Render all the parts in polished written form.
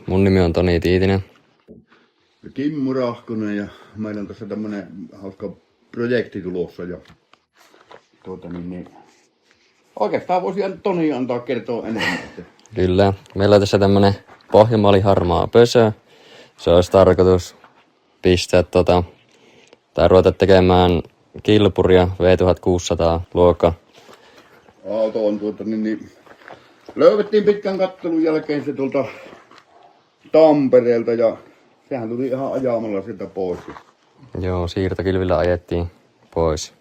Mun nimi on Toni Tiitinen. Kimmo Rahkonen ja meillä on tässä tämmönen hauska projekti tulossa ja oikeastaan voisi Toni antaa kertoa enemmän. Kyllä. Meillä on tässä tämmönen Pohjanmaali harmaa pösö. Se olisi tarkoitus pistää tai ruveta tekemään kilpuria V1600 luokka. Auto on löydettiin pitkän kattelun jälkeen se tuolta Tampereelta ja sehän tuli ihan ajamalla sieltä pois. Joo, siirtokilvillä ajettiin pois.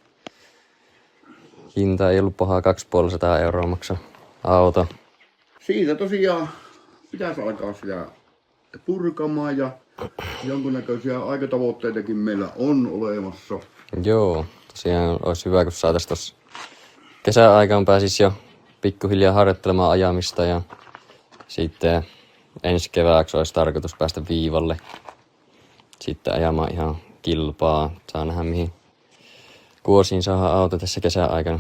Hinta ei ollut pahaa, 250 € maksaa auto. Siitä tosiaan pitäisi alkaa sitä purkamaan ja jonkunnäköisiä aikatavoitteitakin meillä on olemassa. Joo, tosiaan olisi hyvä, kun saatais tossa kesäaikaan pääsis jo pikkuhiljaa harjoittelemaan ajamista ja sitten ensi kevääksi olisi tarkoitus päästä viivalle. Sitten ajamaan ihan kilpaa. Saa nähdä mihin kuosiin saadaan auto tässä kesäaikana.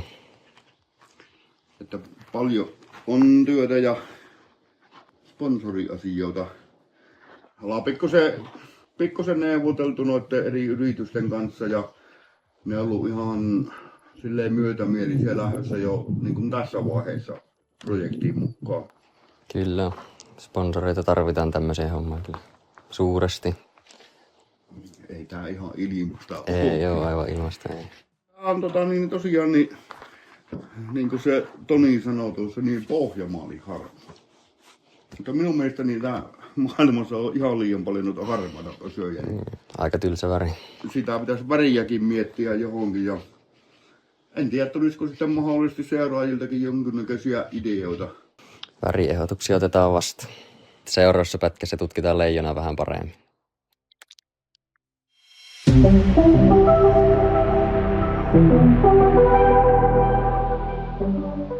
Että paljon on työtä ja sponsoriasioita. Ollaan pikkusen neuvoteltu noiden eri yritysten kanssa ja ne on ollut ihan silleen myötämielisiä lähdössä jo niin kuin tässä vaiheessa projektiin mukaan. Kyllä, sponsoreita tarvitaan tämmöiseen hommaan kyllä suuresti. Ei tää ihan ilmasta ole. Ei oo aivan ilmasta, ei. On tosiaan niin kuin se Toni sanoi tuossa, niin Pohjanmaali harmaa. Mutta minun mielestäni tää maailmassa on ihan liian paljon noita harmaita pösöjä. Aika tylsä väri. Sitä pitäisi väriäkin miettiä johonkin ja en tiedä, tulisiko sitten mahdollisesti seuraajiltakin jonkinnäköisiä ideoita. Väriehdotuksia otetaan vasta. Seuraavassa pätkässä tutkitaan leijona vähän paremmin. Thank you.